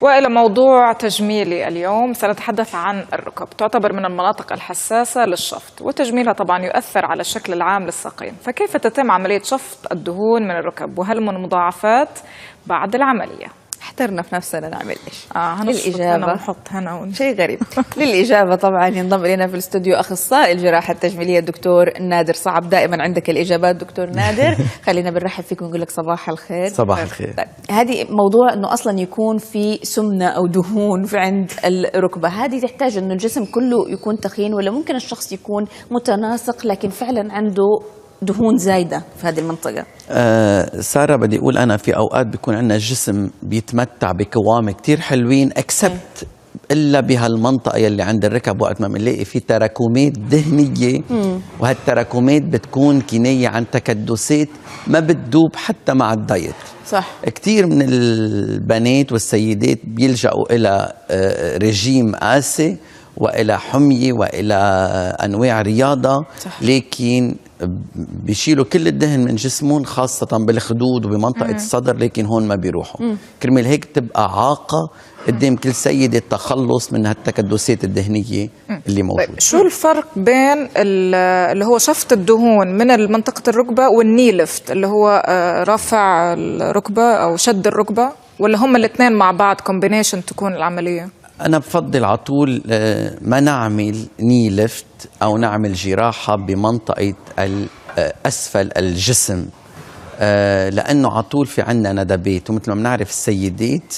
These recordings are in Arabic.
وإلى موضوع تجميلي اليوم، سنتحدث عن الركب. تعتبر من المناطق الحساسة للشفط، وتجميلها طبعا يؤثر على الشكل العام للساقين. فكيف تتم عملية شفط الدهون من الركب، وهل من مضاعفات بعد العملية؟ احترنا في نفسنا نعمل ايش؟ للإجابة ونحط هنا شيء غريب. للإجابة طبعا ينضم إلينا في الاستوديو أخصائي الجراحة التجميلية الدكتور نادر صعب. دائما عندك الإجابات دكتور نادر. خلينا بنرحب فيك ونقول لك صباح الخير. صباح الخير. طيب، هذه موضوع إنه أصلا يكون في سمنة أو دهون في عند الركبة، هذه تحتاج إنه الجسم كله يكون تخين، ولا ممكن الشخص يكون متناسق لكن فعلا عنده دهون زايدة في هذه المنطقة؟ سارة، بدي أقول أنا في أوقات بيكون عندنا الجسم بيتمتع بقوام كتير حلوين اكسبت إلا بهالمنطقة يلي عند الركب، وقت ما بنلاقي في تراكمات دهنية. وهالتراكمات بتكون كناية عن تكدسات ما بتدوب حتى مع الدايت. صح. كتير من البنات والسيدات بيلجأوا إلى رجيم قاسي وإلى حمية وإلى أنواع رياضة. صح. لكن بيشيلوا كل الدهن من جسمهم، خاصة بالخدود وبمنطقة الصدر، لكن هون ما بيروحوا. كرمال هيك تبقى عاقة قدام كل سيدة التخلص من هالتكدسات الدهنية اللي موجودة. طيب، شو الفرق بين اللي هو شفط الدهون من منطقة الركبة والني ليفت اللي هو رفع الركبة أو شد الركبة، ولا هم الاثنين مع بعض كومبينيشن تكون العملية؟ أنا بفضل على طول ما نعمل ني ليفت أو نعمل جراحة بمنطقة أسفل الجسم، لأنه على طول في عنا ندبات، ومثل ما بنعرف السيدات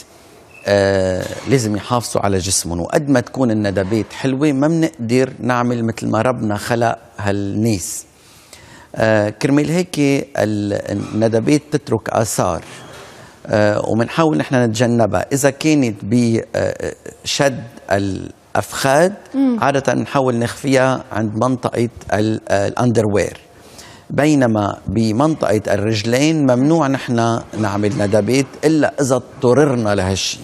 لازم يحافظوا على جسمهم، وقد ما تكون الندبات حلوة ما بنقدر نعمل مثل ما ربنا خلق هالناس. كرمال هيك الندبات تترك آثار، ومنحاول نحن نتجنبها. إذا كانت بشد الأفخاذ عادة نحاول نخفيها عند منطقة الأندروير، بينما بمنطقة الرجلين ممنوع نحن نعمل ندبات إلا إذا اضطررنا لهالشي.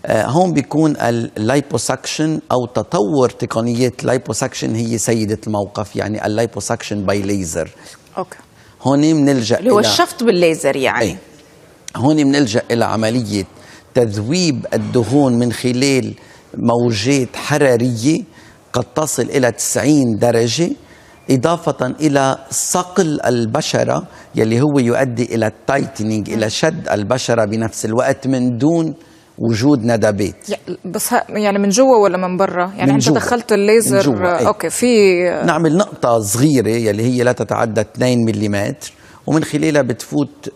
هون بيكون اللايبوسكشن أو تطور تقنيات اللايبوسكشن هي سيدة الموقف، يعني اللايبوسكشن باي ليزر. أوكي. هون بنلجأ اللي هو الشفط بالليزر يعني. أي. هون بنلجأ إلى عملية تذويب الدهون من خلال موجات حرارية قد تصل إلى 90 درجة، إضافة إلى صقل البشرة يلي هو يؤدي إلى التايتنينج، إلى شد البشرة بنفس الوقت من دون وجود ندبات. بس يعني من جوا ولا من برا؟ يعني انت دخلت الليزر اوكي في نعمل نقطة صغيرة يلي هي لا تتعدى 2 ملم، ومن خلالها بتفوت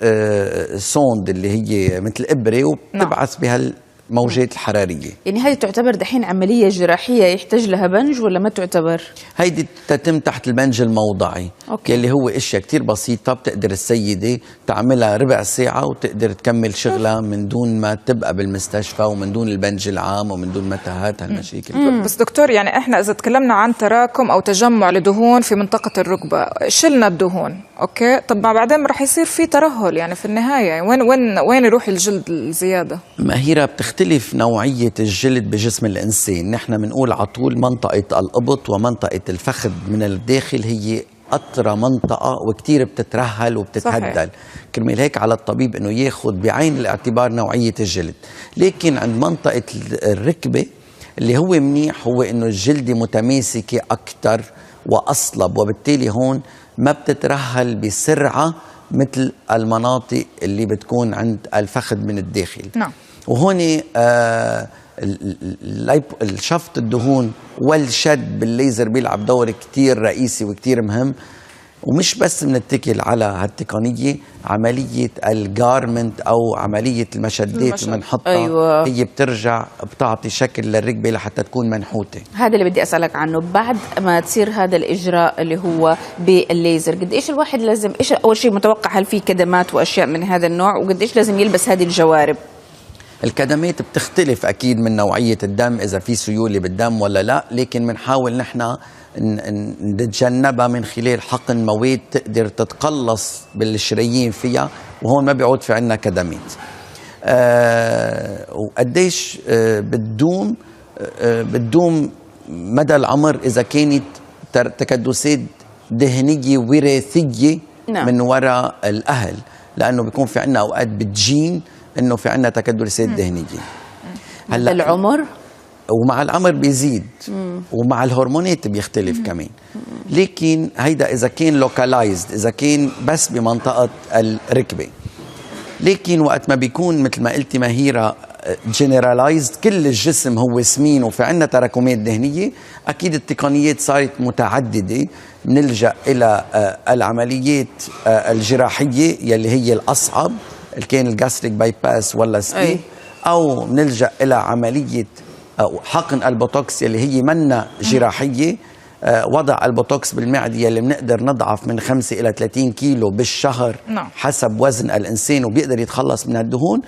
سوند اللي هي مثل إبرة وبتبعث بهالموجات الحرارية. يعني هذه تعتبر دحين عملية جراحية يحتاج لها بنج ولا ما تعتبر؟ هيدي تتم تحت البنج الموضعي. أوكي. يلي هو اشياء كتير بسيطة بتقدر السيدة تعملها ربع ساعة وتقدر تكمل شغلها من دون ما تبقى بالمستشفى ومن دون البنج العام ومن دون متاهات هالمشاكل. بس دكتور، يعني احنا إذا تكلمنا عن تراكم أو تجمع لدهون في منطقة الركبة، شلنا الدهون، أوكي، طب ما بعدين رح يصير في ترهل يعني في النهاية، وين يروح الجلد الزيادة؟ ماهرة، بتختلف نوعية الجلد بجسم الإنسان. نحن بنقول على طول منطقة الإبط ومنطقة الفخذ من الداخل هي أطرى منطقة وكتير بتترهل وبتتهدل. كرمال هيك على الطبيب إنه ياخد بعين الاعتبار نوعية الجلد. لكن عند منطقة الركبة اللي هو منيح هو إنه الجلد متماسكة أكتر وأصلب، وبالتالي هون ما بتترهل بسرعة مثل المناطق اللي بتكون عند الفخذ من الداخل. نعم. وهون الشفط الدهون والشد بالليزر بيلعب دور كتير رئيسي وكتير مهم. ومش بس بنتكل على هالتقنية، عملية الجارمنت أو عملية المشدات اللي بنحطها. أيوة. هي بترجع بتعطي شكل للركبة لحتى تكون منحوتة. هذا اللي بدي أسألك عنه، بعد ما تصير هذا الإجراء اللي هو بالليزر، قد إيش الواحد لازم، إيش أول شيء متوقع، هل في كدمات وأشياء من هذا النوع، وقد إيش لازم يلبس هذه الجوارب؟ الكدمات بتختلف أكيد من نوعية الدم، إذا في سيولة بالدم ولا لا، لكن بنحاول نحن نتجنبها من خلال حقن مواد تقدر تتقلص بالشرايين فيها، وهون ما بيعود في عنا كدمات. وقديش بتدوم مدى العمر إذا كانت تكدسات دهنية وراثية. نعم. من وراء الأهل، لأنه بيكون في عنا أوقات بالجين إنه في عنا تكدسات دهنية. هلا العمر ومع العمر بيزيد ومع الهرمونات بيختلف كمان. لكن هيدا اذا كان لوكالايزد، اذا كان بس بمنطقه الركبه. لكن وقت ما بيكون مثل ما قلتي مهيرة جنرالايزد، كل الجسم هو سمين وفي عندنا تراكمات دهنيه، اكيد التقنيات صارت متعدده. بنلجا الى العمليات الجراحيه يلي هي الاصعب، اللي كان الجاستريك باي باس ولا سليب، او بنلجا الى عمليه أو حقن البوتوكس يلي هي منا جراحيه. وضع البوتوكس بالمعدة يلي بنقدر نضعف من 5 إلى 30 كيلو بالشهر حسب وزن الإنسان وبيقدر يتخلص من الدهون.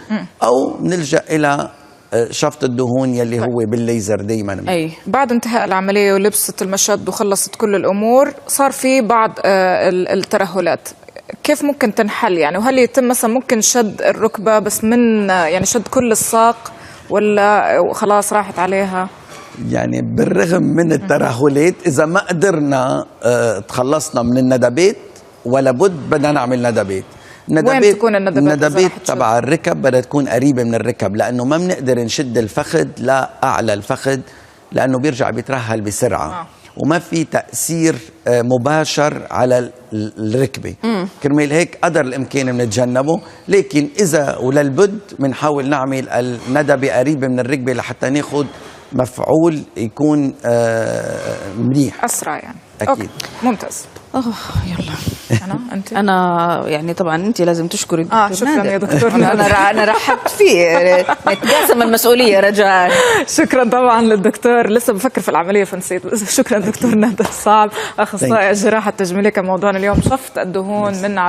أو بنلجأ إلى شفط الدهون يلي هو بالليزر دايما. بعد انتهاء العملية ولبست المشد وخلصت كل الأمور، صار في بعض الترهلات، كيف ممكن تنحل يعني؟ وهل يتم مثلا ممكن شد الركبة بس من يعني شد كل الساق، ولا خلاص راحت عليها؟ يعني بالرغم من الترهلات، إذا ما قدرنا تخلصنا من الندبات ولا بد بدنا نعمل ندبات. وين تكون الندبات تبع الركب بدها تكون قريبة من الركب، لأنه ما بنقدر نشد الفخذ لأعلى الفخذ، لأنه بيرجع بيترهل بسرعة. وما في تأثير مباشر على الركبة. كرمال هيك قدر الإمكان بنتجنبه. لكن إذا وللبد بنحاول نعمل الندبة قريبة من الركبة لحتى ناخد مفعول يكون منيح أسرع يعني. أكيد. أوكي. ممتاز. يلا أنت؟ أنا يعني طبعا أنت لازم تشكري الدكتور شكرا نادر. يا دكتور أنا رحبت فيه، نتقاسم المسؤولية رجاء. شكرا طبعا للدكتور، لسه بفكر في العملية فنسيت. شكرا دكتور نادر صعب، أخصائي الجراحة التجميلية. كان موضوعنا اليوم شفط الدهون من